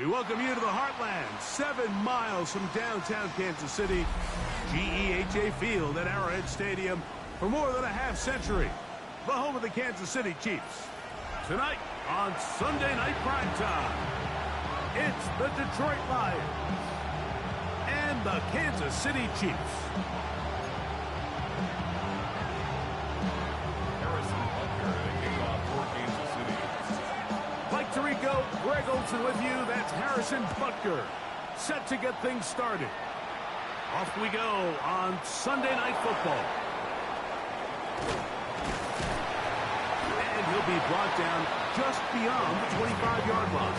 We welcome you to the Heartland, 7 miles from downtown Kansas City, GEHA Field at Arrowhead Stadium for more than a half-century. The home of the Kansas City Chiefs. Tonight on Sunday Night Primetime, it's the Detroit Lions and the Kansas City Chiefs. Mike Tirico, Greg Olsen with you. That's Harrison Butker, set to get things started. Off we go on Sunday Night Football. And he'll be brought down just beyond the 25-yard line.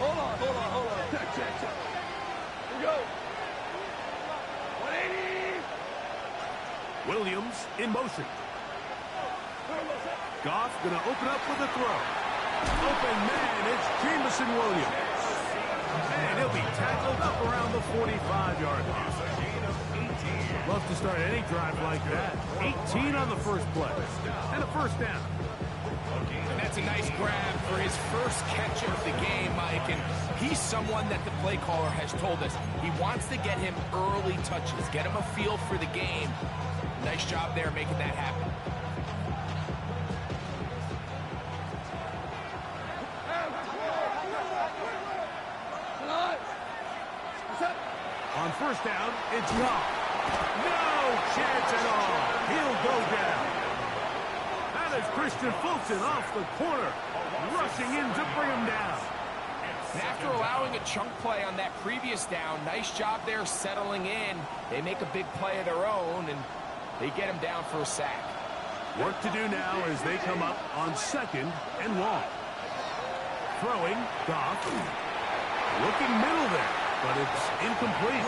Hold on. Check. Here we go. 180. Williams in motion. Goff going to open up with a throw. Open man, it's Jameson Williams. And he'll be tackled up around the 45-yard line. Love to start any drive like that. 18 on the first play. And a first down. And that's a nice grab for his first catch of the game, Mike. And he's someone that the play caller has told us he wants to get him early touches, get him a feel for the game. Nice job there making that happen. On first down, it's Goff. No chance at all. He'll go down. That is Christian Fulton off the corner, rushing in to bring him down. And after allowing a chunk play on that previous down, nice job there settling in. They make a big play of their own, and they get him down for a sack. Work to do now as they come up on 2nd and long. Throwing, Goff. Looking middle there, but it's incomplete.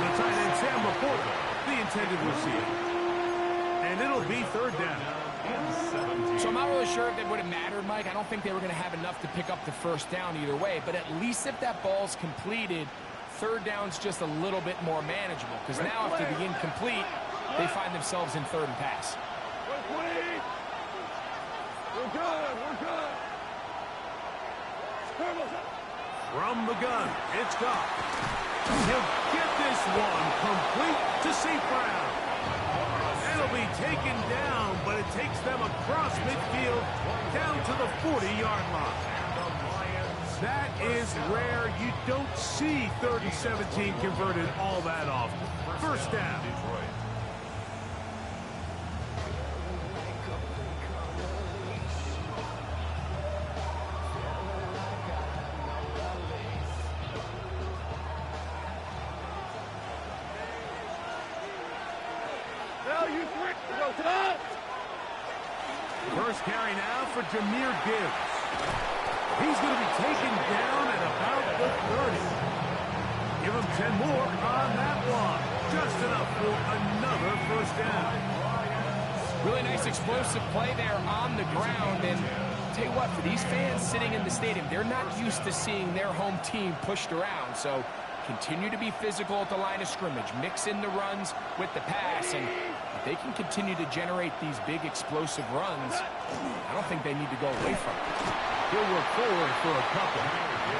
The tight end, Sam Laporta, the intended receiver. And it'll be 3rd down. So I'm not really sure if it would have mattered, Mike. I don't think they were going to have enough to pick up the first down either way. But at least if that ball's completed, 3rd down's just a little bit more manageable. Because now after the incomplete, they find themselves in 3rd and pass. We're good. From the gun, it's Goff. He'll get this one complete to St. Brown. It'll be taken down, but it takes them across midfield down to the 40-yard line. That is rare. You don't see 3rd and 17 converted all that often. First down. First carry now for Jahmyr Gibbs. He's going to be taken down at about the 30. Give him 10 more on that one. Just enough for another first down. Really nice explosive play there on the ground. And tell you what, for these fans sitting in the stadium, they're not used to seeing their home team pushed around. So continue to be physical at the line of scrimmage. Mix in the runs with the pass. And if they can continue to generate these big explosive runs, I don't think they need to go away from it. He'll work forward for a couple.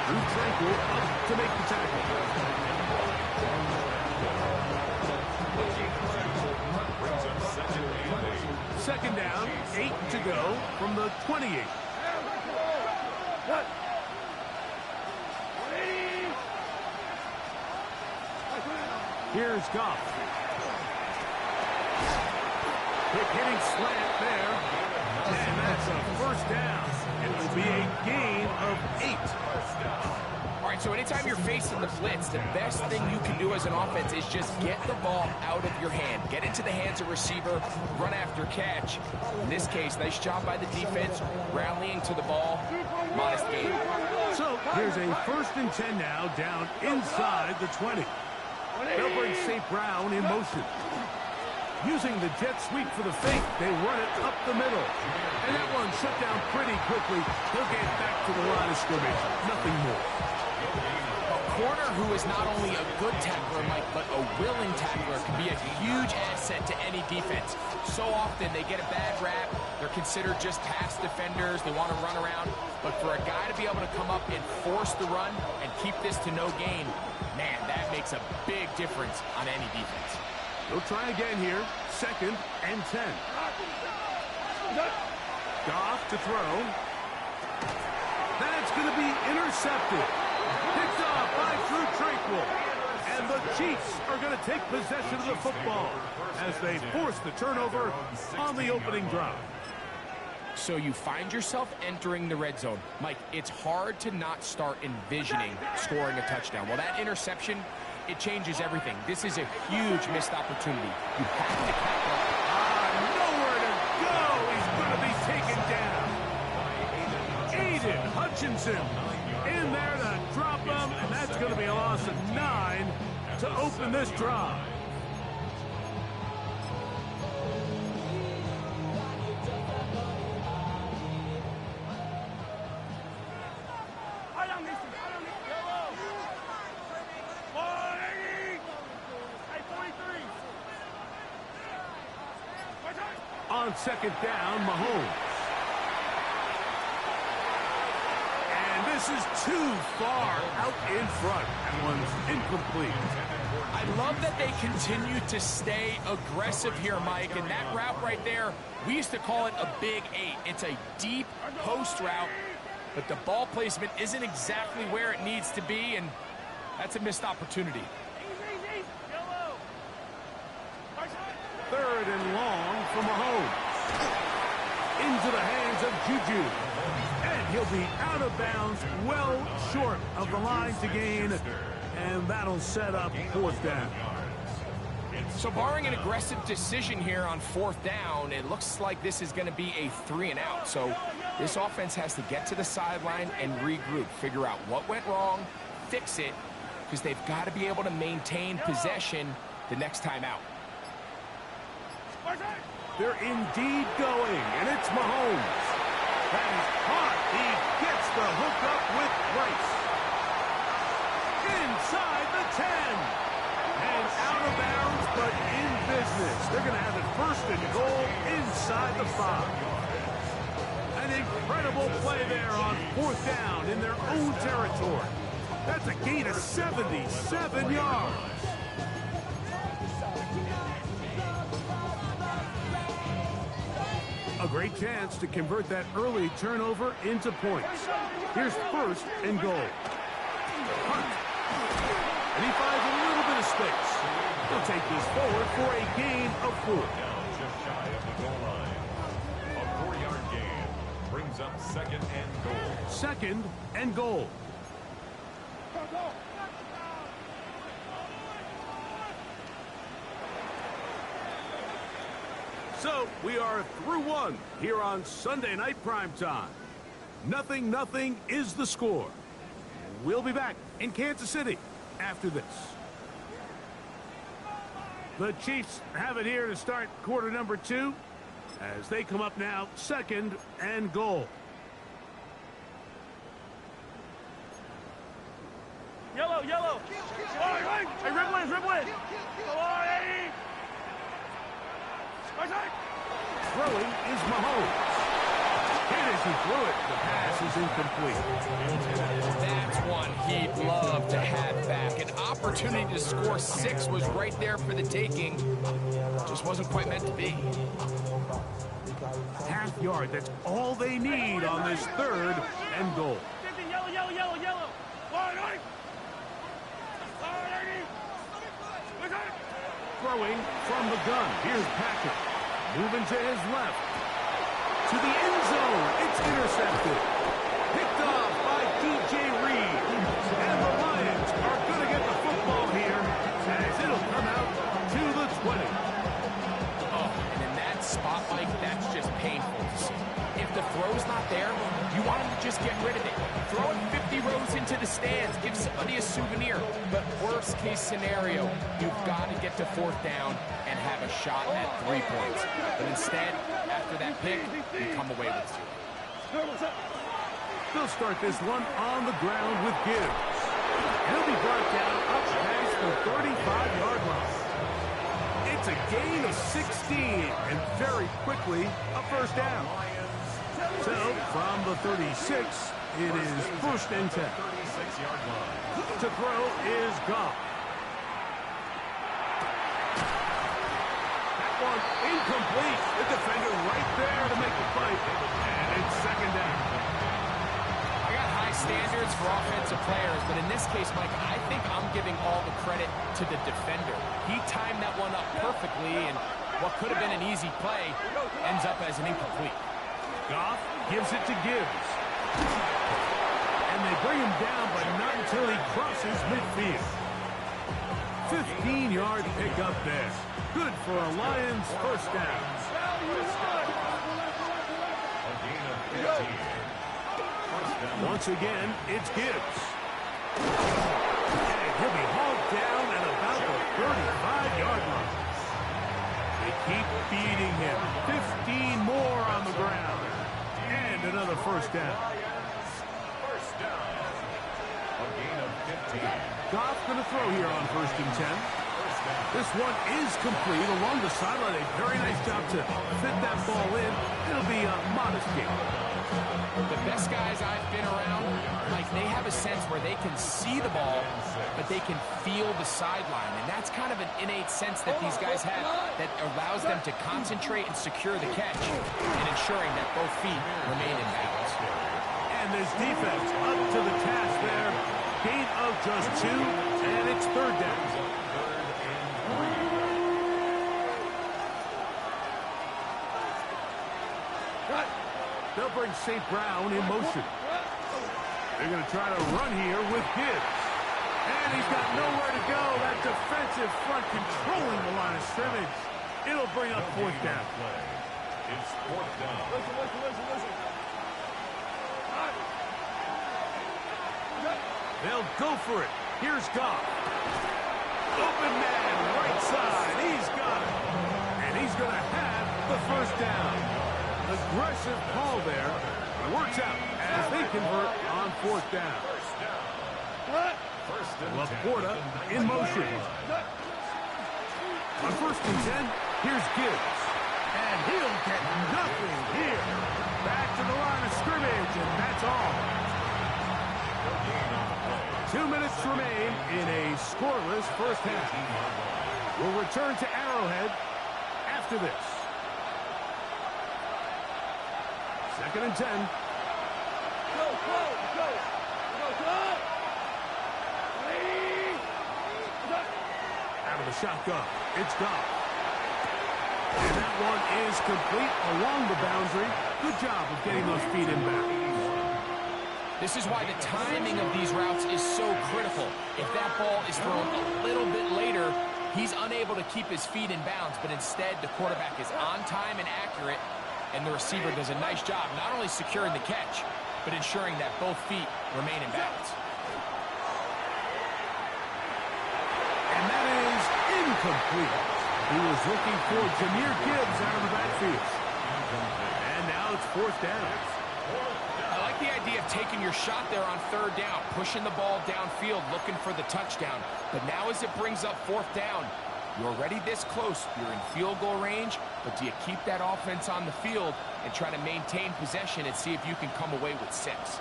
Drew Tranquil up to make the tackle. Second down, 8 to go from the 28. Here's Goff. Quick hitting slant there. And that's a first down. It will be a gain of 8. All right, so anytime you're facing the blitz, the best thing you can do as an offense is just get the ball out of your hand. Get into the hands of receiver, run after catch. In this case, nice job by the defense, rallying to the ball. Modest gain. So here's a 1st and 10 now, down inside the 20. They'll bring St. Brown in motion. Using the jet sweep for the fake, they run it up the middle. And that one shut down pretty quickly. He'll get back to the line of scrimmage. Nothing more. corner who is not only a good tackler, Mike, but a willing tackler can be a huge asset to any defense. So often they get a bad rap. They're considered just pass defenders. They want to run around. But for a guy to be able to come up and force the run and keep this to no gain, man, that makes a big difference on any defense. They'll try again here. 2nd and 10. Goff to throw. That's going to be intercepted. Picked off by Drue Tranquill. And the Chiefs are going to take possession of the football as they force the turnover on the opening drive. So you find yourself entering the red zone. Mike, it's hard to not start envisioning scoring a touchdown. Well, that interception, it changes everything. This is a huge missed opportunity. You have to capitalize. Nowhere to go. He's going to be taken down. Aiden Hutchinson in there to drop him, and that's going to be a loss of 9 to open this drive. On 2nd down, Mahomes. And this is too far out in front. That one's incomplete. I love that they continue to stay aggressive here, Mike. And that route right there, we used to call it a big 8. It's a deep post route, but the ball placement isn't exactly where it needs to be, and that's a missed opportunity. 3rd and long for Mahomes. Into the hands of Juju. And he'll be out of bounds, well short of the line to gain. And that'll set up 4th down. So barring an aggressive decision here on 4th down, it looks like this is going to be a 3 and out. So this offense has to get to the sideline and regroup, figure out what went wrong, fix it, because they've got to be able to maintain possession the next time out. They're indeed going, and it's Mahomes. That is hot. He gets the hook up with Rice. Inside the 10. And out of bounds, but in business. They're going to have it 1st and goal inside the 5. An incredible play there on 4th down in their own territory. That's a gain of 77 yards. A great chance to convert that early turnover into points. Here's 1st and goal. Hunt. And he finds a little bit of space. He'll take this forward for a gain of 4. Now just shy of the goal line. A 4-yard gain brings up 2nd and goal. 2nd and goal. So we are through 1 here on Sunday Night Primetime. 0-0 is the score. We'll be back in Kansas City after this. The Chiefs have it here to start quarter number 2 as they come up now 2nd and goal. Yellow. Hey, Ripley. Throwing is Mahomes. Hit as he threw it. The pass is incomplete. That's one he'd love to have back. An opportunity to score 6 was right there for the taking. Just wasn't quite meant to be. Half yard. That's all they need on this 3rd and goal. Yellow. Throwing from the gun. Here's Patrick. Moving to his left. To the end zone. It's intercepted. Picked off by DJ Reed. And the Lions are going to get the football here as it'll come out to the 20. Oh, and in that spot, Mike, that's just painful to see. If the throw's not there, you want him to just get rid of it. Throw it 50 rows into the stands. Give somebody a souvenir. But worst case scenario, you've got to get to 4th down and have a shot at 3 points. But instead, after that pick, you come away with 0. They'll start this one on the ground with Gibbs. And he'll be brought down up past the 35-yard line. It's a gain of 16, and very quickly, a first down. So, from the 36, it is first and 10. To throw is Goff. That one incomplete. The defender right there to make the fight. And it's second down. I got high standards for offensive players, but in this case, Mike, I think I'm giving all the credit to the defender. He timed that one up perfectly, and what could have been an easy play ends up as an incomplete. Goff gives it to Gibbs. And they bring him down, but not until he crosses midfield. 15-yard pickup there. Good for a Lions first down. Once again, it's Gibbs. And he'll be hauled down at about the 35-yard line. They keep feeding him. 15 more on the ground. And another first down. Goff going to throw here on first and 10. This one is complete along the sideline. A very nice job to fit that ball in. It'll be a modest gain. The best guys I've been around, like, they have a sense where they can see the ball, but they can feel the sideline. And that's kind of an innate sense that these guys have that allows them to concentrate and secure the catch and ensuring that both feet remain in bounds. And this defense up to the task there. Gain of just 2, and it's third down. They'll bring St. Brown in motion. They're going to try to run here with Gibbs. And he's got nowhere to go. That defensive front controlling the line of scrimmage. It'll bring up fourth down. It's fourth down. Listen. They'll go for it. Here's Goff. Open man, right side. He's got it. And he's going to have the first down. Aggressive call there. Works out as they convert on fourth down. Laporta in motion. On first and 10, here's Gibbs. And he'll get nothing here. Back to the line of scrimmage, and that's all. 2 minutes remain in a scoreless first half. We'll return to Arrowhead after this. Second and 10. Go. Out of the shotgun. It's Goff. And that one is complete along the boundary. Good job of getting those feet in bounds. This is why the timing of these routes is so critical. If that ball is thrown a little bit later, he's unable to keep his feet in bounds, but instead the quarterback is on time and accurate, and the receiver does a nice job not only securing the catch, but ensuring that both feet remain in bounds. And that is incomplete. He was looking for Jahmyr Gibbs out of the backfield. And now it's fourth down. I like the idea of taking your shot there on third down, pushing the ball downfield, looking for the touchdown. But now as it brings up fourth down, you're already this close. You're in field goal range, but do you keep that offense on the field and try to maintain possession and see if you can come away with 6?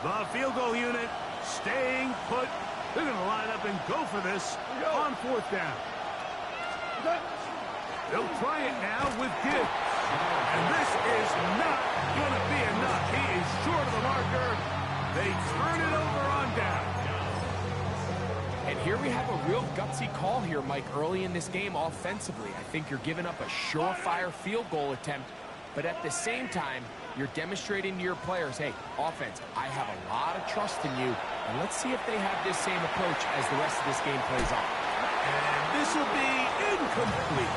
The field goal unit staying put. They're going to line up and go for this on fourth down. They'll try it now with Gibbs. And this is not going to be enough. He is short of the marker. They turn it over on down. And here we have a real gutsy call here, Mike, early in this game offensively. I think you're giving up a surefire field goal attempt, but at the same time, you're demonstrating to your players, hey, offense, I have a lot of trust in you, and let's see if they have this same approach as the rest of this game plays on. And this will be incomplete.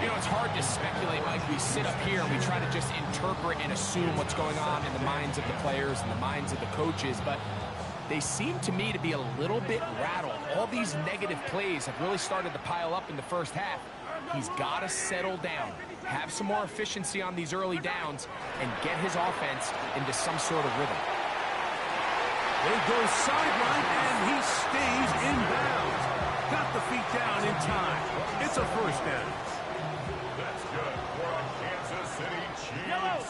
You know, it's hard to speculate, Mike. We sit up here and we try to just interpret and assume what's going on in the minds of the players and the minds of the coaches, but they seem to me to be a little bit rattled. All these negative plays have really started to pile up in the first half. He's got to settle down, have some more efficiency on these early downs, and get his offense into some sort of rhythm. They go sideline, and he stays in bounds. Got the feet down in time. It's a first down. That's good for the Kansas City Chiefs. Yellow.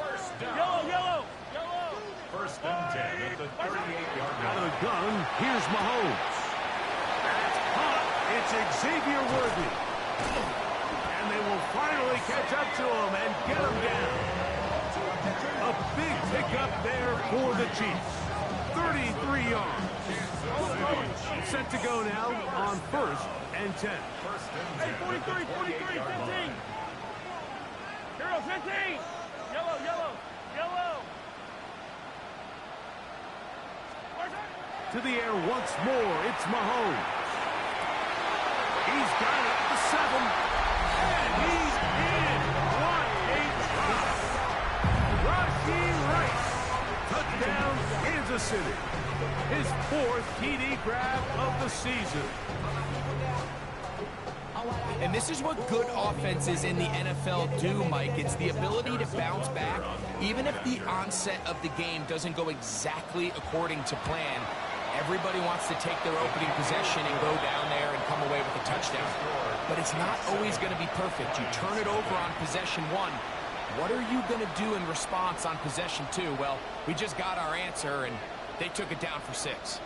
First down. Yellow. First and 10 at the 38-yard Out of line. the gun, here's Mahomes. That's caught. It's Xavier Worthy. And they will finally catch up to him and get him down. A big pickup there for the Chiefs. 33 yards. Set to go now on first and 10. First and 10 Hey, at the 43, 48-yard 15. line. Hero, 15. Yellow. To the air once more, it's Mahomes. He's got it at the 7. And he's in. What a drop. Rashee Rice. Touchdown, Kansas City. His 4th TD grab of the season. And this is what good offenses in the NFL do, Mike. It's the ability to bounce back, even if the onset of the game doesn't go exactly according to plan. Everybody wants to take their opening possession and go down there and come away with a touchdown. But it's not always going to be perfect. You turn it over on possession 1. What are you going to do in response on possession 2? Well, we just got our answer, and they took it down for 6.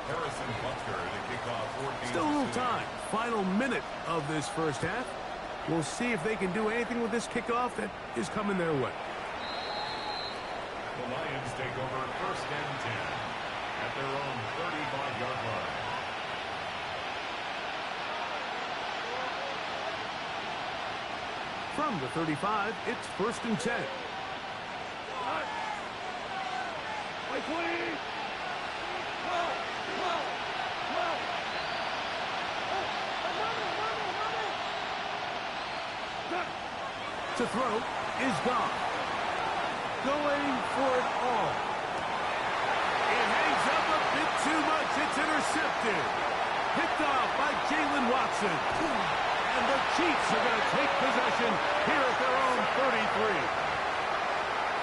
Harrison Butker to kick off for Kansas Still a little City. time. Final minute of this first half. We'll see if they can do anything with this kickoff that is coming their way. The Lions take over first and 10 at their own 35-yard line. From the 35, it's first and 10. Wait, 20. To throw is gone. Going for it all. It hangs up a bit too much. It's intercepted. Picked off by Jalen Watson. And the Chiefs are going to take possession here at their own 33.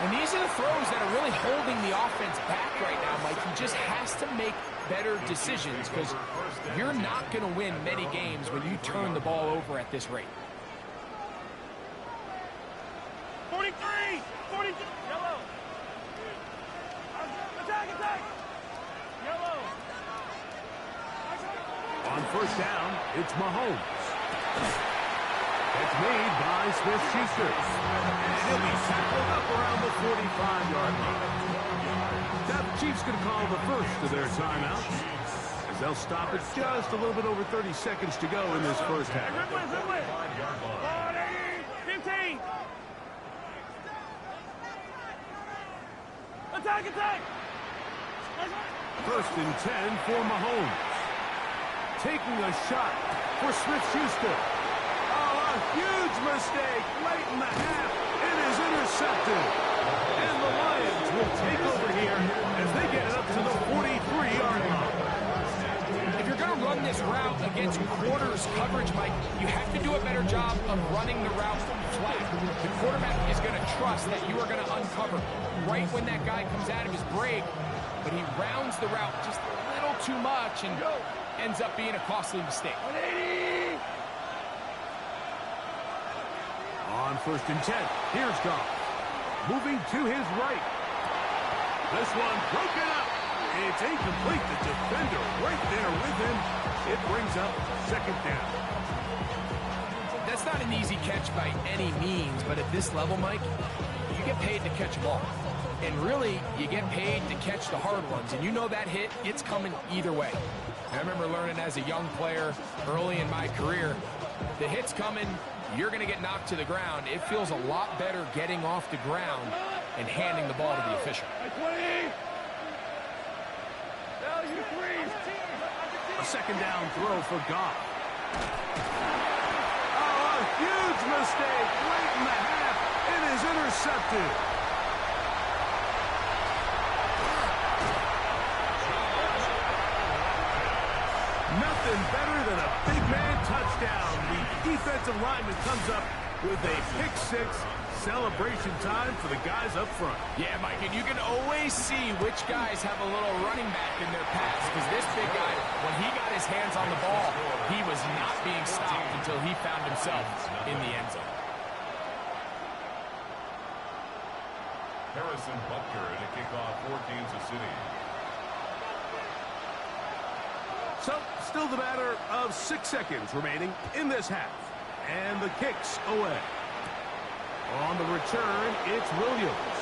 And these are the throws that are really holding the offense back right now, Mike. He just has to make better decisions because you're not going to win many games when you turn the ball over at this rate. 43. Yellow. Attack. Yellow. On first down, it's Mahomes. It's made by Smith-Schuster. And he'll be tackled up around the 45-yard line. Now the Chiefs going to call the first of their timeouts, as they'll stop it just a little bit over 30 seconds to go in this first half. 15. Attack. First and 10 for Mahomes. Taking a shot for Smith-Schuster. Oh, a huge mistake late in the half. It is intercepted. And the Lions will take over here as they get it up to the 43-yard line. If you're going to run this route against quarters coverage, Mike, you have to do a better job of running the route flat. The quarterback is going to trust that you are going to uncover right when that guy comes out of his break, but he rounds the route just a little too much and ends up being a costly mistake. 180. On first and 10, here's Goff. Moving to his right. This one broken up. It's incomplete. The defender right there with him. It brings up second down. That's not an easy catch by any means, but at this level, Mike, you get paid to catch a ball. And really, you get paid to catch the hard ones. And you know that hit, it's coming either way. I remember learning as a young player early in my career, the hit's coming, you're going to get knocked to the ground. It feels a lot better getting off the ground and handing the ball to the official. 20. Value 3. A second down throw for Goff. Oh, a huge mistake late in the half. It is intercepted. Nothing better than a big man touchdown. The defensive lineman comes up with a pick six, celebration time for the guys up front. Yeah, Mike, and you can always see which guys have a little running back in their pass, because this big guy, when he got his hands on the ball, he was not being stopped until he found himself in the end zone. Harrison Butker to kick off for Kansas City. So, still the matter of 6 seconds remaining in this half. And the kick's away. On the return, it's Williams.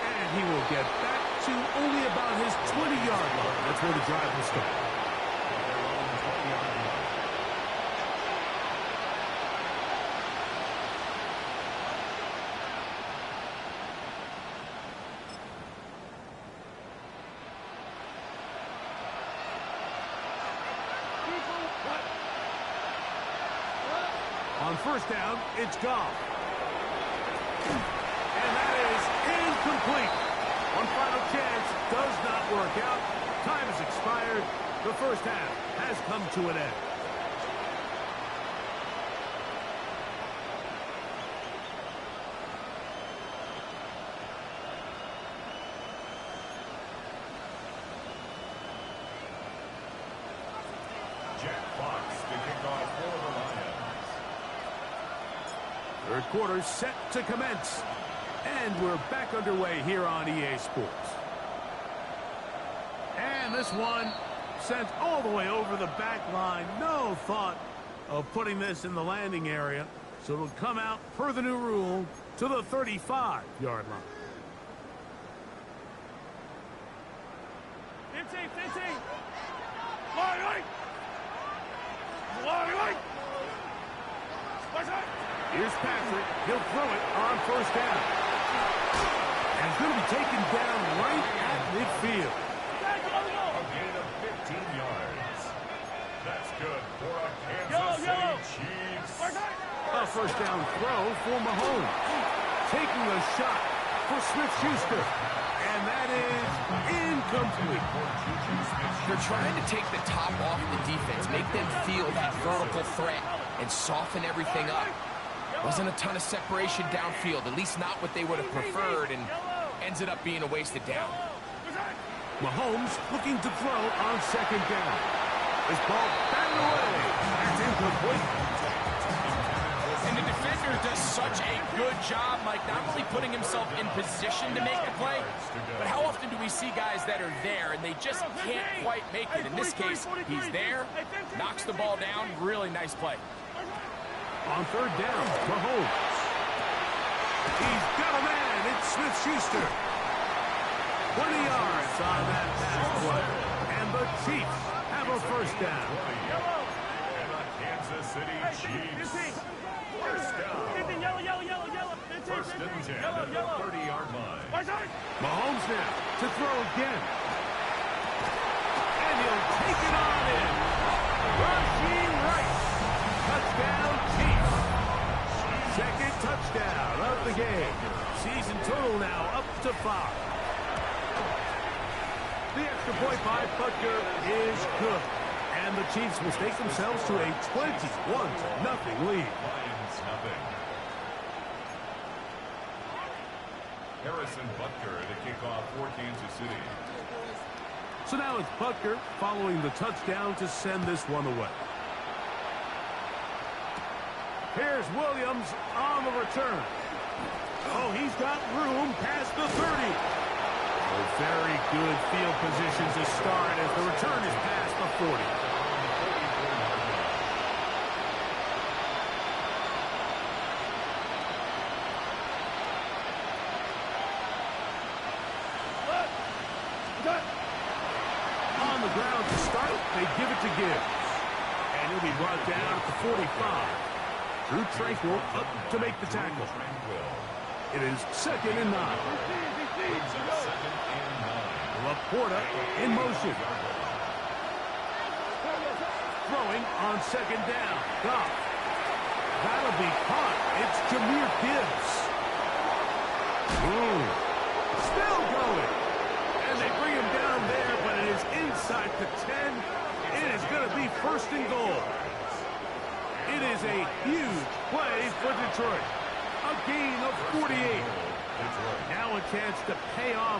And he will get back to only about his 20-yard line. That's where the drive will start. On first down, it's Goff. And that is incomplete. One final chance does not work out. Time has expired. The first half has come to an end. Jack Fox to kick off for the Lions. Third quarter set to commence. And we're back underway here on EA Sports. And this one sent all the way over the back line. No thought of putting this in the landing area. So it'll come out, per the new rule, to the 35-yard line. 15. Line. Here's Patrick. He'll throw it on first down. And it's going to be taken down right at midfield. A gain of 15 yards. That's good for a Kansas City Chiefs. A first down throw for Mahomes. Taking a shot for Smith-Schuster. And that is incomplete. They're trying to take the top off the defense, make them feel that vertical threat, and soften everything up. Wasn't a ton of separation downfield, at least not what they would have preferred, and ends it up being a wasted down. Mahomes looking to throw on second down. This ball batted away. It's incomplete. And the defender does such a good job, Mike, not only putting himself in position to make the play, but how often do we see guys that are there and they just can't quite make it? In this case, he's there, knocks the ball down, really nice play. On third down, Mahomes. He's got a man. It's Smith-Schuster. 20 yards on that pass play. And the Chiefs have a first down. And the Kansas City Chiefs. First down. First and 10 at the 30-yard line. Mahomes now to throw again. And he'll take it on in. Rashee Rice. Touchdown, Chiefs. Second touchdown of the game. Season total now up to 5. The extra point by Butker is good. And the Chiefs will stake themselves to a 21-0 lead. Lions nothing. Harrison Butker to kick off for Kansas City. So now it's Butker following the touchdown to send this one away. Here's Williams on the return. Oh, he's got room past the 30. Oh, very good field position to start as the return is past the 40. On the ground to start, they give it to Gibbs. And he'll be brought down at the 45. Drew Tranquill up to make the tackle. It is 2nd and 9. Laporta in motion. Throwing on second down. Goff. That'll be caught. It's Jahmyr Gibbs. Ooh. Still going. And they bring him down there, but it is inside the 10. It is going to be 1st and goal. It is a huge play for Detroit. A gain of 48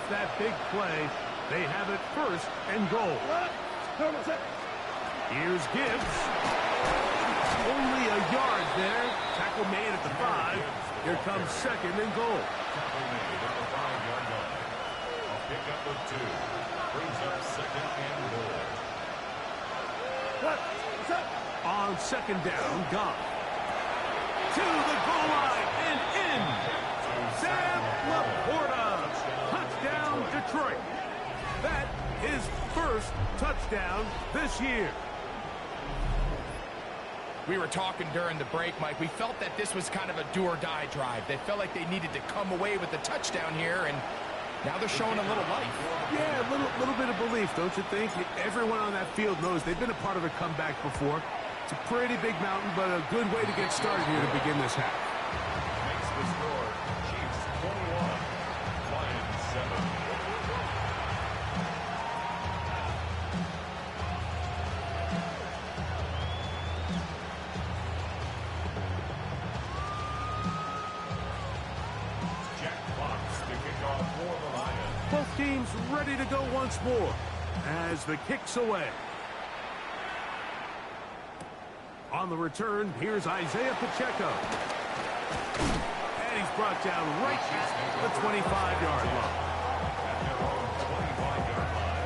that big play, they have it first and goal. Here's Gibbs. Only a yard there. Tackle made at the 5. Here comes second and goal. Tackle made at the 5-yard line. A pickup of 2. Brings up second and goal. On second down, Goff. To the goal line and in. Sam Laporta. Touchdown, Detroit. That is first touchdown this year. We were talking during the break, Mike. We felt that this was kind of a do-or-die drive. They felt like they needed to come away with the touchdown here, and now they're showing a little life. Yeah, a little bit of belief, don't you think? Everyone on that field knows they've been a part of a comeback before. It's a pretty big mountain, but a good way to get started here to begin this half. Makes the score. Chiefs 21, Lions 7. Both teams ready to go once more as the kick's away. On the return, here's Isaiah Pacheco. And he's brought down right at the 25-yard line. At their own 25-yard line.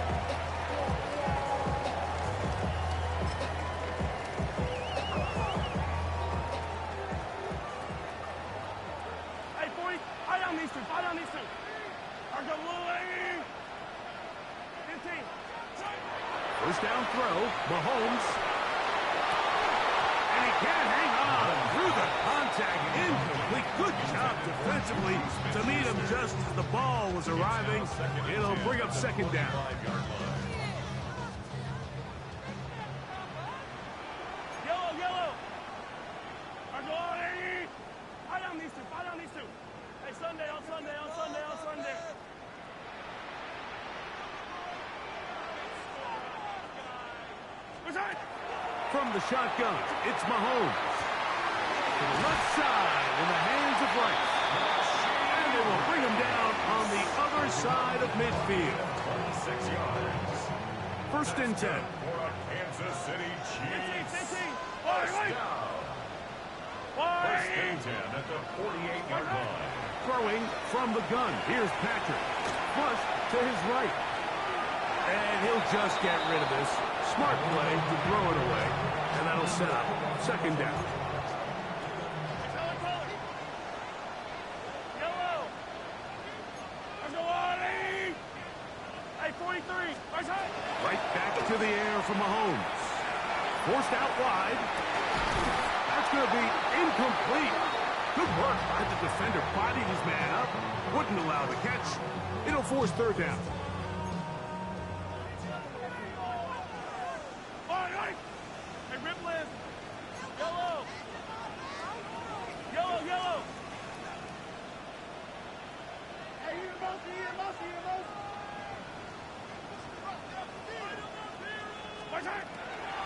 Hey, 40, eye down these two, eye down these two. First down throw, Mahomes. And he can't hang on through the contact. Incomplete. Good job defensively to meet him just as the ball was arriving. It'll bring up second down. Yellow. Eye down these two. Hey, Sunday. From the shotgun, it's Mahomes. To the left side in the hands of Rice. And they will bring him down on the other side of midfield. 26 yards. First and 10. For a Kansas City Chiefs. First down. First and 10 at the 48-yard line. Throwing from the gun. Here's Patrick. Flush to his right. And he'll just get rid of this. Smart play to throw it away. And that'll set up second down. Yellow. Hey, 43. Right back to the air from Mahomes. Forced out wide. That's going to be incomplete. Good work by the defender. Bodied his man up. Wouldn't allow the catch. It'll force third down. Hey, Ripland. Yellow. Hey,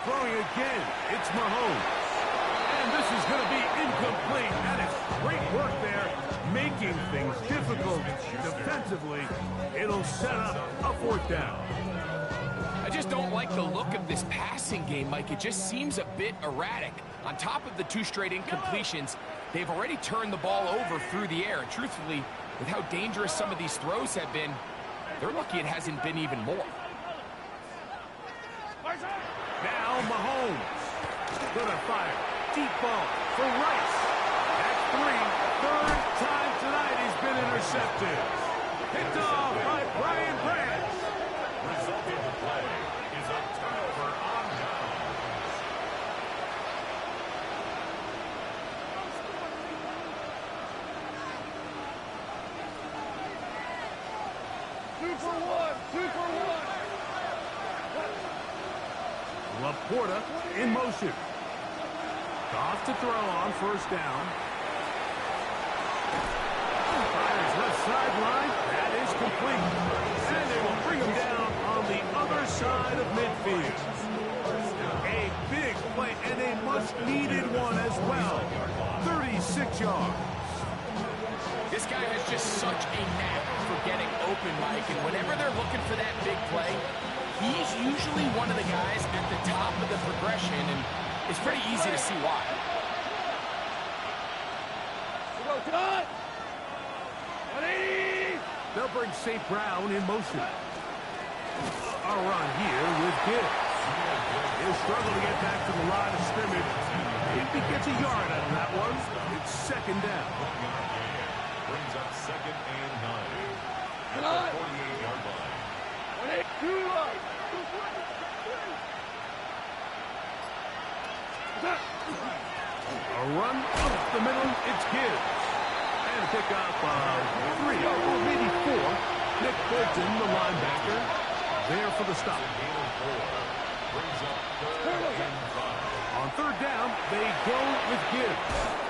Throwing again. It's Mahomes. And this is going to be incomplete. That is great work there, making things difficult defensively. It'll set up a fourth down. I just don't like the look of this passing game, Mike. It just seems a bit erratic. On top of the 2 straight incompletions, they've already turned the ball over through the air. And truthfully, with how dangerous some of these throws have been, they're lucky it hasn't been even more. Now Mahomes. Gonna fire. Deep ball for Rice. That's 3. Third time tonight he's been intercepted. Picked off by Brian Branch. Result of the play is a turnover on downs. Two for one. Laporta in motion. Goff to throw on first down. Fires left sideline. That is complete. And they will bring him down on the other side of midfield. A big play and a much-needed one as well. 36 yards. This guy has just such a knack for getting open, Mike, and whenever they're looking for that big play, he's usually one of the guys at the top of the progression, and it's pretty easy to see why. They'll bring St. Brown in motion. A run here with Gibbs. He'll struggle to get back to the line of scrimmage. If he gets a yard out of that one, it's second down. Brings up 2nd and 9 at the 48-yard line. A run up the middle, it's Gibbs. And a pickup of 3, or maybe 4. Nick Bolton, the linebacker, there for the stop. Brings up 3rd and 5. On 3rd down, they go with Gibbs.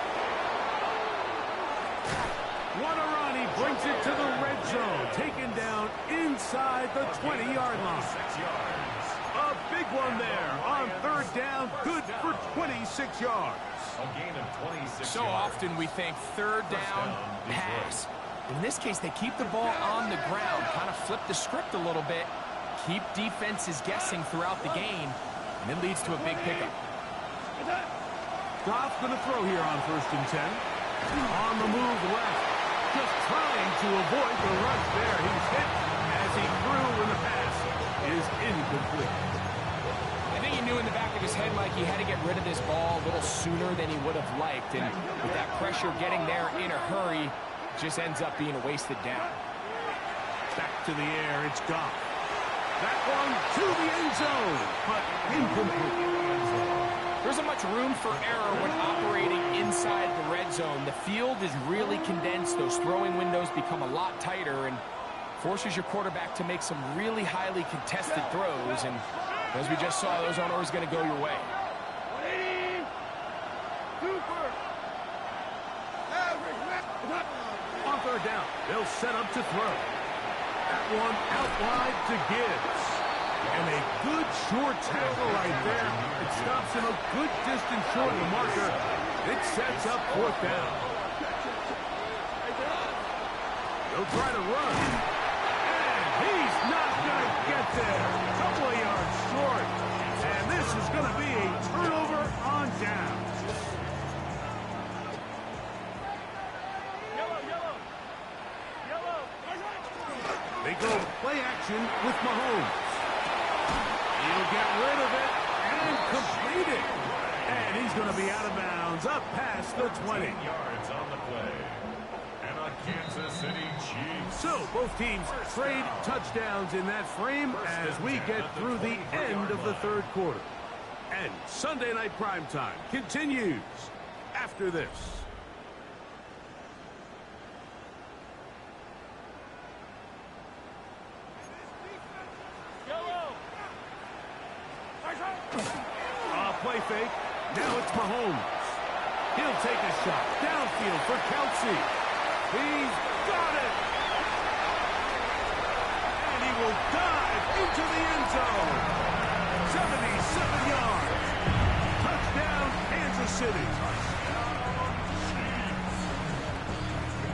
Guarani brings it to the red zone, taken down inside the 20-yard line. 6 yards. A big one there on 3rd down, good for 26 yards. A gain of 26 So yards. often we think 3rd down, pass. In this case, they keep the ball on the ground, kind of flip the script a little bit, keep defenses guessing throughout the game, and it leads to a big pickup. Goff going to throw here on 1st and 10. On the move left. Just trying to avoid the rush there. He's hit as he threw, and the pass is incomplete. I think he knew in the back of his head, Mike, he had to get rid of this ball a little sooner than he would have liked. And with that pressure getting there in a hurry, just ends up being a wasted down. Back to the air, it's Goff. That one to the end zone, but incomplete. There isn't much room for error when operating inside the red zone. The field is really condensed. Those throwing windows become a lot tighter and forces your quarterback to make some really highly contested throws. And as we just saw, those aren't always going to go your way. On 3rd down, they'll set up to throw. That one out wide to Gibbs. And a good short tackle right there. It stops him a good distance short of the marker. It sets up 4th down. They'll try to run. And he's not going to get there. A couple of yards short. And this is going to be a turnover on down. They go play action with Mahomes. He'll get rid of it and complete it. And he's going to be out of bounds up past the 20. 10 yards on the play. And a Kansas City Chiefs. So both teams trade touchdowns in that frame as we get through the end of the 3rd quarter. And Sunday Night Primetime continues after this. Play fake. Now it's Mahomes. He'll take a shot downfield for Kelsey. He's got it. And he will dive into the end zone. 77 yards. Touchdown, Kansas City.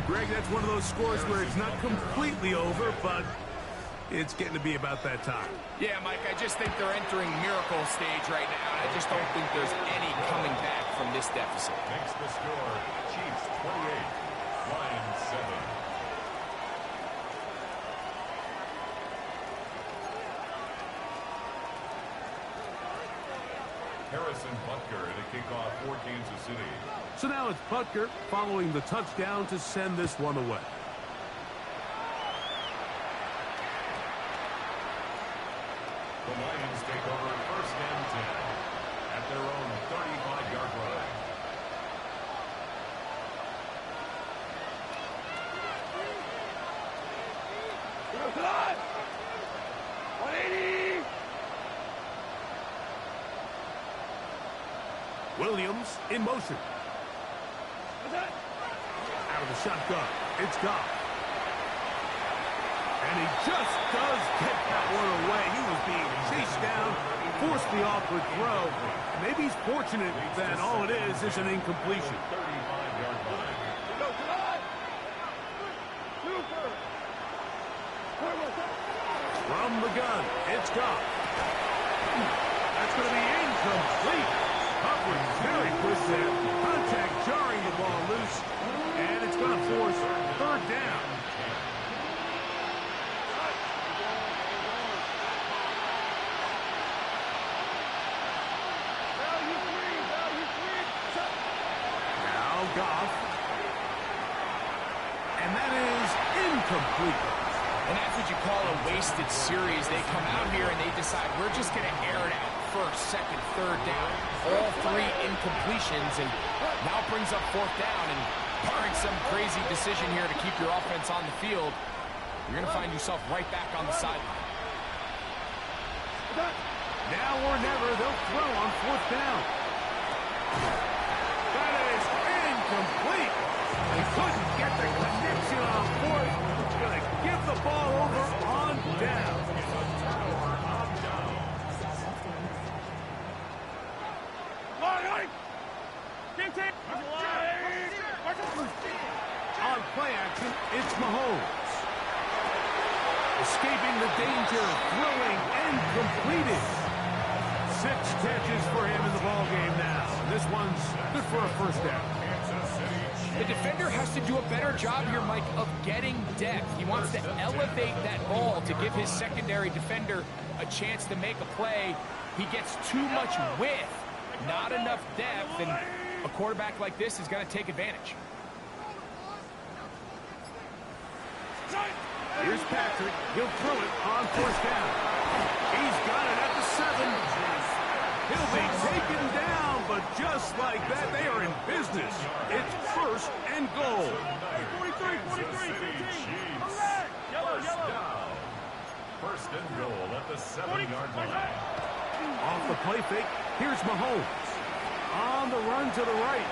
Greg, that's one of those scores where it's not completely over, but it's getting to be about that time. Yeah, Mike, I just think they're entering miracle stage right now. I just don't think there's any coming back from this deficit. Makes the score Chiefs 28, Lions 7. Harrison Butker in a kickoff for Kansas City. So now it's Butker following the touchdown to send this one away. The Lions take over 1st and 10 at their own 35-yard line. Williams in motion. Out of the shotgun, it's Goff. And he just does get that one away. He was being chased down, forced the awkward throw. Maybe he's fortunate that all it is an incompletion. 35-yard line. From the gun, it's Goff. That's going to be incomplete. Coverage very quick there. Contact jarring the ball loose. And it's going to force third down. Now Goff. And that is incomplete. And that's what you call a wasted series. They come out here and they decide we're just going to air it out. First, second, third down. All three incompletions, and now brings up fourth down. And barring some crazy decision here to keep your offense on the field, you're going to find yourself right back on the sideline. Now or never, they'll throw on fourth down. That is incomplete. They couldn't get the connection on fourth. Going to give the ball over on down. On play action, it's Mahomes. Escaping the danger, throwing, and completed. 6 catches for him in the ballgame now. This one's good for a first down. The defender has to do a better job here, Mike, of getting depth. He wants to elevate that ball to give his secondary defender a chance to make a play. He gets too much width, not enough depth, and a quarterback like this is going to take advantage. Here's Patrick. He'll throw it on first down. He's got it at the 7. He'll be taken down, but just like that, they are in business. It's first and goal. 43, 15. Yellow. First and goal at the 7-yard line. Off the play fake, here's Mahomes. On the run to the right.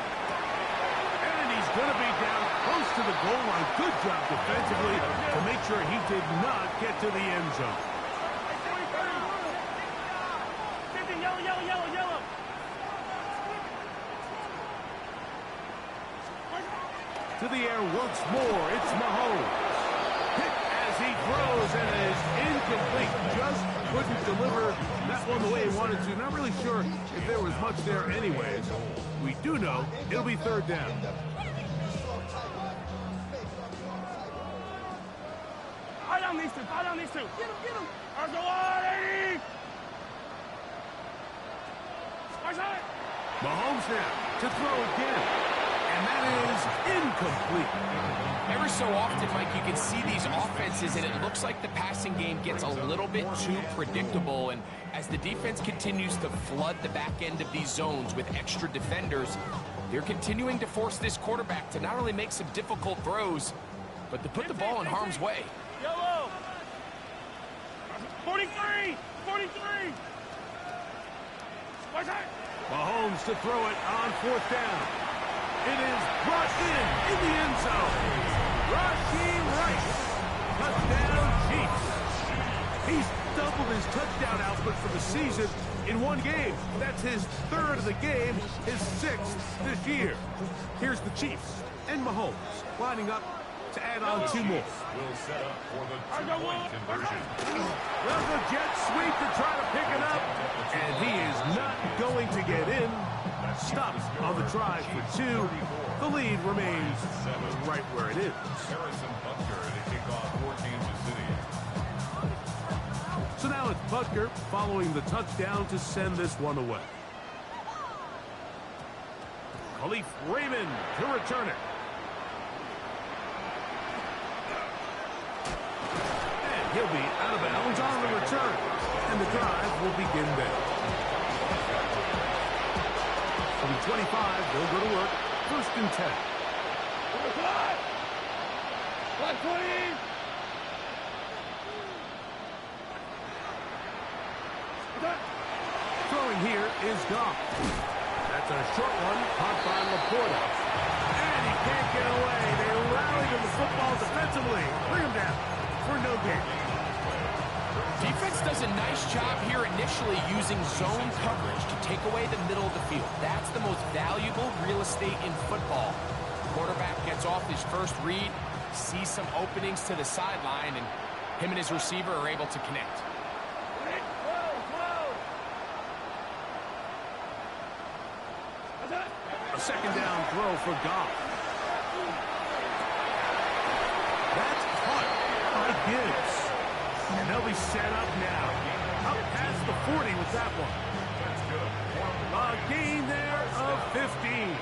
And he's going to be down close to the goal line. Good job defensively to make sure he did not get to the end zone. Yellow. To the air once more, it's Mahomes. Hit as he throws and is incomplete. Just couldn't deliver that one the way he wanted to. Not really sure if there was much there anyways. We do know it'll be third down. Eye down these two. Get him. Argolari! Mahomes now to throw again. And that is incomplete. Every so often, Mike, you can see these offenses, and it looks like the passing game gets a little bit too predictable. And as the defense continues to flood the back end of these zones with extra defenders, they're continuing to force this quarterback to not only make some difficult throws, but to put the ball in harm's way. Yellow. 43. Mahomes to throw it on fourth down. It is brought in the end zone. Rashee Rice. Touchdown, Chiefs. He's doubled his touchdown output for the season in one game. That's his third of the game, his 6th this year. Here's the Chiefs and Mahomes lining up to add on 2 more. Will set up for the 2-point conversion. Well, the jet sweep to try to pick it up, and he is not going to get in. Stop on the try for 2. The lead remains right where it is. Harrison Butker to kick off for Kansas City. So now it's Butker following the touchdown to send this one away. Khalif Raymond to return it. And he'll be out of bounds on the return. And the drive will begin there. From 25, they'll go to work. First and 10. Black 20. Throwing here is Goff. That's a short one, caught by Laporta. And he can't get away. They rally to the football defensively. Bring him down for no gain. Defense does a nice job here initially using zone coverage to take away the middle of the field. That's the most valuable real estate in football. Quarterback gets off his first read, sees some openings to the sideline, and Him and his receiver are able to connect. A second down throw for Goff. That's caught by Gibbs. And they'll be set up now. Up past the 40 with that one. That's good. A gain there of 15.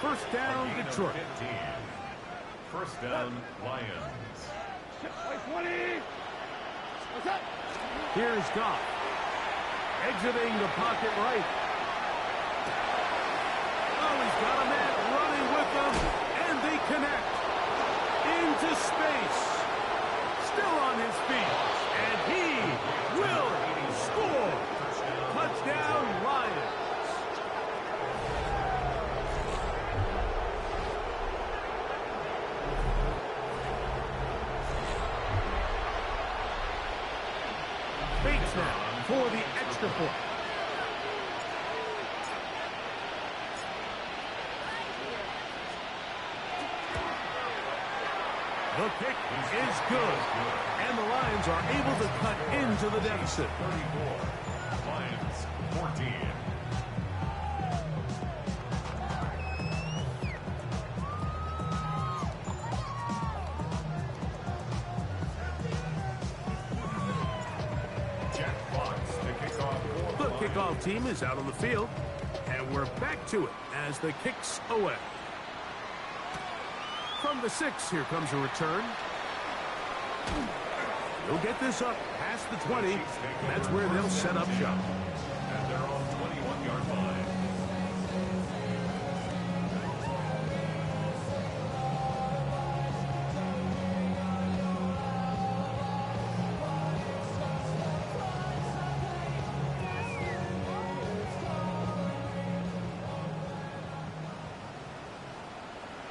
First down, Detroit. 15. First down, Lions. 20. Here's Goff. Exiting the pocket right. Oh, he's got a man running with them. And they connect. Into space. Still on his feet. And he will score. Touchdown, Lions. Bates now for the extra point. The kick is good. And the Lions are able to cut into the deficit. 34. Lions, 14. Jack Fox to kick off for The Lions. kickoff team is out on the field. And we're back to it as the kick's away. From the 6, here comes a return. He'll get this up past the 20. That's where they'll set up shop. At their own 21-yard line.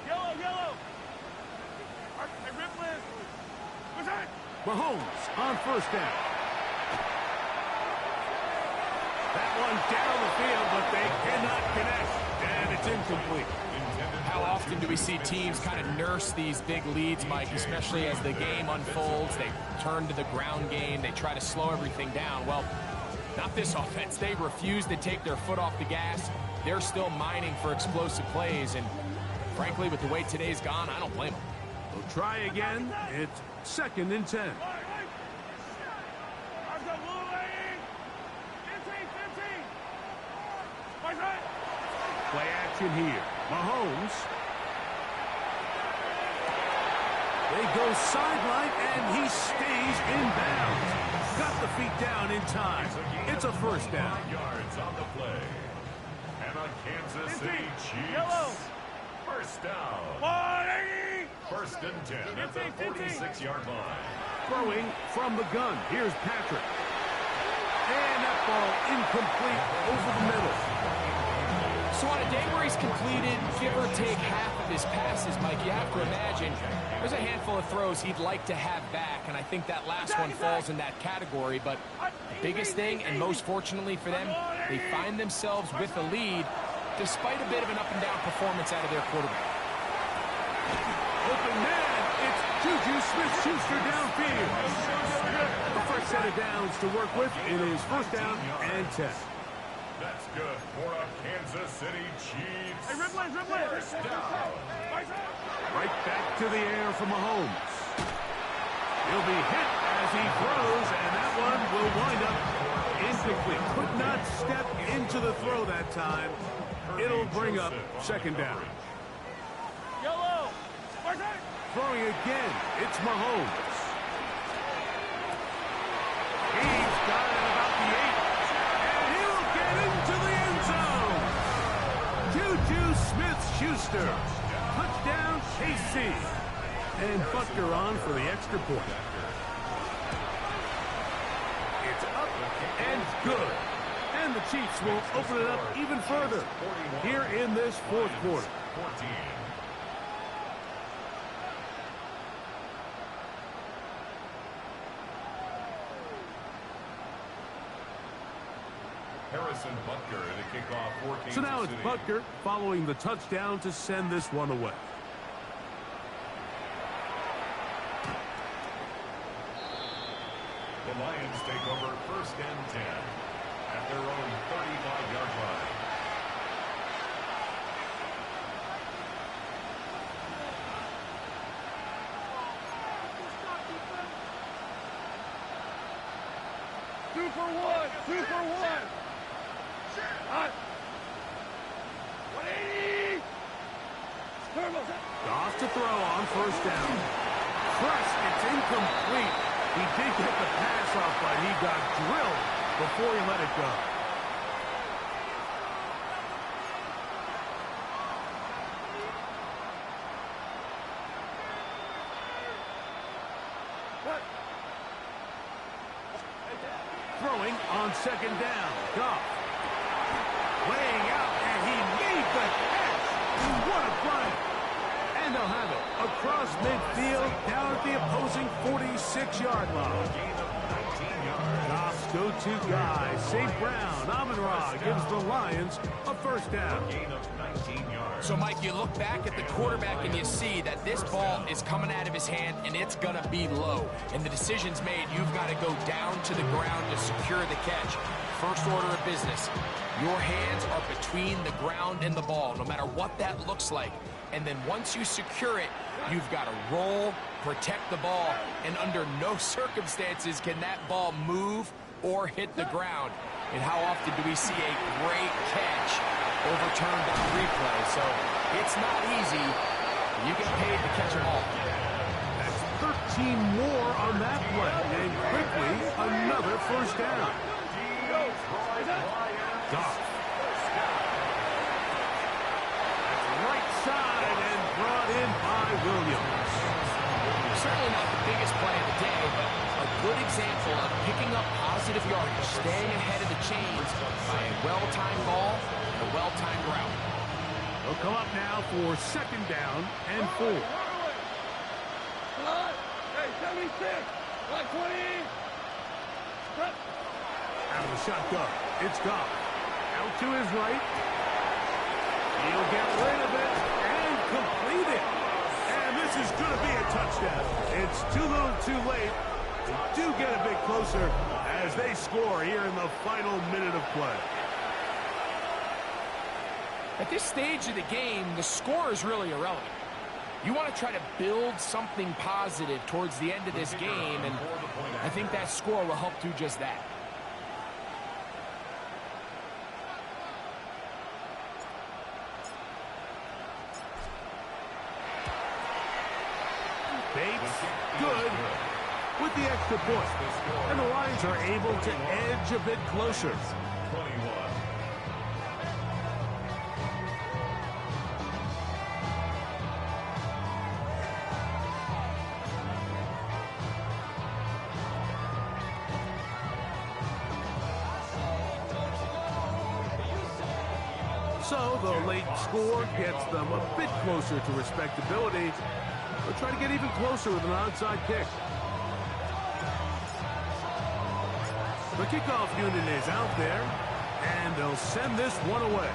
Yellow. Hey, Ripley. What's that? Mahomes on first down. That one down the field, but they cannot connect. And it's incomplete. How often do we see teams kind of nurse these big leads, Mike, especially as the game unfolds? They turn to the ground game. They try to slow everything down. Well, not this offense. They refuse to take their foot off the gas. They're still mining for explosive plays. And frankly, with the way today's gone, I don't blame them. We'll try again. It's 2nd and 10. Play action here. Mahomes. They go sideline, and he stays in bounds. Got the feet down in time. It's a first down. Yards on the play. And on Kansas City Chiefs. Yellow. First down. 180. First and 10 at the 46-yard line. Throwing from the gun. Here's Patrick. And that ball incomplete over the middle. So on a day where he's completed, give or take half of his passes, Mike, you have to imagine there's a handful of throws he'd like to have back, and I think that last one falls in that category. But the biggest thing, and most fortunately for them, they find themselves with a lead despite a bit of an up-and-down performance out of their quarterback. Open man, it's Juju Smith-Schuster downfield. The first set of downs to work with. It is first down and 10. That's good for a Kansas City Chiefs. Hey, Ripley. First down. Right back to the air for Mahomes. He'll be hit as he throws, and that one will wind up incomplete. Could not step into the throw that time. It'll bring up second down. Yellow. Throwing again, it's Mahomes. He's got it about the 8. And he'll get into the end zone. Juju Smith-Schuster. Touchdown, KC. And Butker on for the extra point. It's up and good. And the Chiefs will open it up even further here in this fourth quarter. 14. Harrison Butker to kick off for Kansas So now it's City. Butker following the touchdown to send this one away. take over 1st and 10 at their own 35-yard line. Two for one. Hot. 180. Goff to throw on 1st down. Crushed. It's incomplete. He did get the pass off, but he got drilled before he let it go. Throwing on 2nd down. Goff. Laying out, and he made the catch. What a play. And they'll have it across midfield, down at the opposing 46-yard line. Goff's go-to guy, St. Brown. Amon-Ra gives the Lions a 1st down. So, Mike, you look back at the quarterback and you see that this ball is coming out of his hand and it's going to be low. And the decision's made. You've got to go down to the ground to secure the catch. First order of business. Your hands are between the ground and the ball, no matter what that looks like. And then once you secure it, you've got to roll, protect the ball, and under no circumstances can that ball move or hit the ground. And how often do we see a great catch overturned on replay? So it's not easy. You get paid to catch a ball. That's 13 more on that play. And quickly, another 1st down. Goff. That's right side and brought in by Williams. Certainly not the biggest play of the day, but a good example of picking up positive yardage, staying ahead of the chains by a well-timed ball and a well-timed route. They'll come up now for 2nd down and 4. Hey, 76. 20. Out of the shotgun, it's Goff. Out to his right. He'll get rid of it and complete it. And this is going to be a touchdown. It's too little too late. They do get a bit closer as they score here in the final minute of play. At this stage of the game, the score is really irrelevant. You want to try to build something positive towards the end of this game, and I think that score will help do just that. Bates, good with the extra point. And the Lions are able to edge a bit closer. 21. So the late score gets them a bit closer to respectability. They'll try to get even closer with an onside kick. The kickoff unit is out there, and they'll send this one away.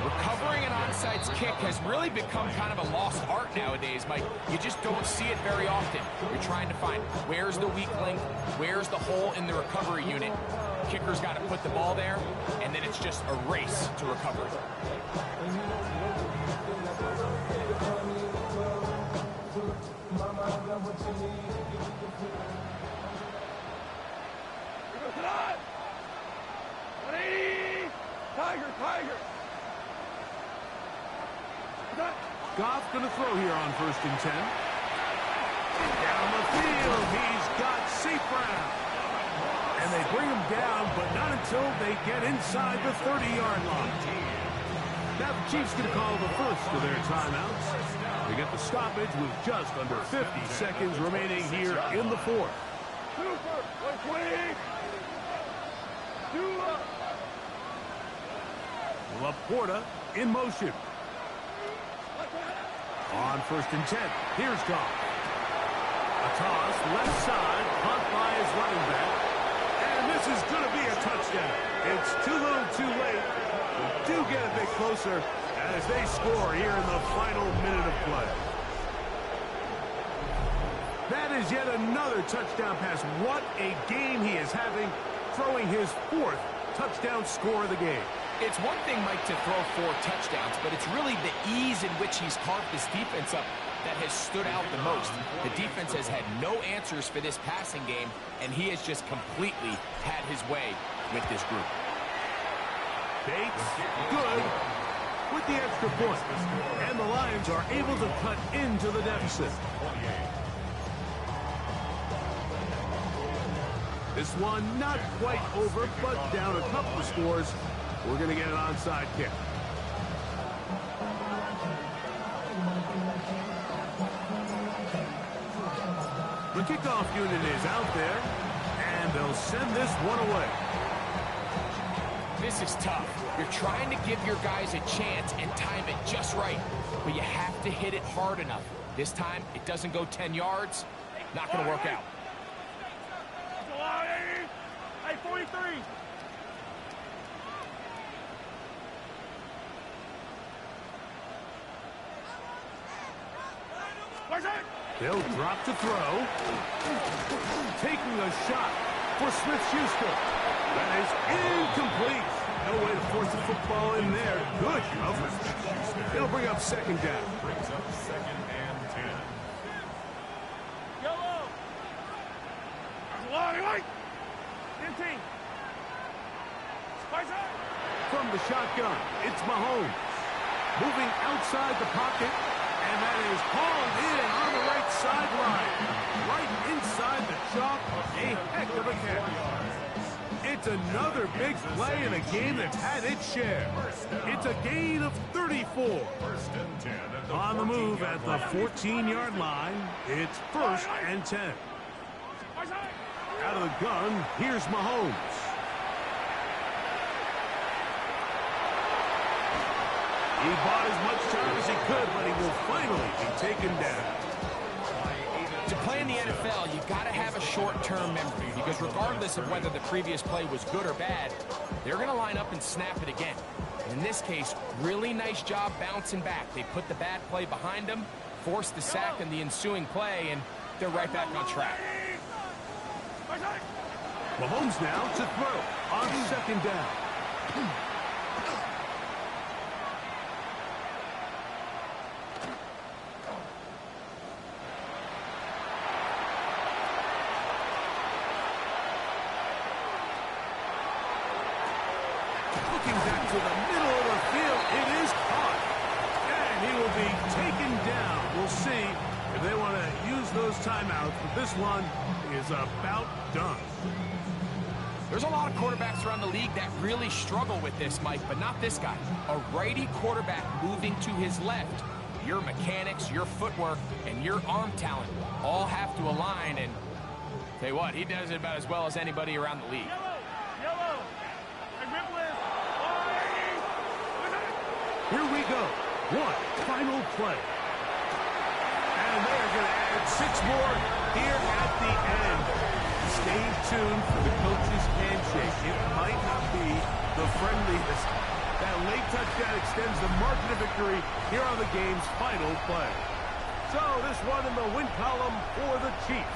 Recovering an onside kick has really become kind of a lost art nowadays, Mike. You just don't see it very often. You're trying to find where's the weak link, where's the hole in the recovery unit. Kicker's got to put the ball there, and then it's just a race to recovery. Tiger. Goff going to throw here on 1st and 10. Down the field, he's got St. Brown. And they bring him down, but not until they get inside the 30-yard line. Now the Chiefs going to call the first of their timeouts. They get the stoppage with just under 50 seconds remaining here in the 4th. Super. 120. Laporta in motion. On 1st and 10, here's Goff. A toss, left side, punt by his running back. And this is going to be a touchdown. It's too little too late. They do get a bit closer as they score here in the final minute of play. That is yet another touchdown pass. What a game he is having, throwing his 4th touchdown score of the game. It's one thing, Mike, to throw 4 touchdowns, but it's really the ease in which he's carved this defense up that has stood out the most. The defense has had no answers for this passing game, and he has just completely had his way with this group. Bates, good, with the extra point. And the Lions are able to cut into the deficit. This one not quite over, but down a couple of scores. We're going to get an onside kick. The kickoff unit is out there, and they'll send this one away. This is tough. You're trying to give your guys a chance and time it just right, but you have to hit it hard enough. This time, it doesn't go 10 yards. Not going to work out. Hey, 43. They'll drop to throw. Taking a shot for Smith-Schuster. That is incomplete. No way to force the football in there. Good coverage. It'll bring up 2nd down. Brings up 2nd and 10. Yellow. White. 15. From the shotgun, it's Mahomes. Moving outside the pocket, and that is hauled in on the right sideline. Right inside the chalk. A heck of a catch. It's another big play in a game that's had its share. It's a gain of 34. 1st and 10 at the On the move at the 14-yard line, it's 1st and 10. Out of the gun, here's Mahomes. He bought as much time as he could, but he will finally be taken down. To play in the NFL, you've got to have a short-term memory, because regardless of whether the previous play was good or bad, they're going to line up and snap it again. And in this case, really nice job bouncing back. They put the bad play behind them, forced the sack in the ensuing play, and they're right back on track. Mahomes now to throw on 2nd down. Looking back to the middle of the field, it is caught. And he will be taken down. We'll see if they want to use those timeouts, but this one is about done. There's a lot of quarterbacks around the league that really struggle with this, Mike, but not this guy. A righty quarterback moving to his left. Your mechanics, your footwork, and your arm talent all have to align, and tell you what, he does it about as well as anybody around the league. Yellow. Here we go. One final play. And they're going to add 6 more here at the end. Stay tuned for the coach's handshake. It might not be the friendliest. That late touchdown extends the margin of victory here on the game's final play. So this one in the win column for the Chiefs.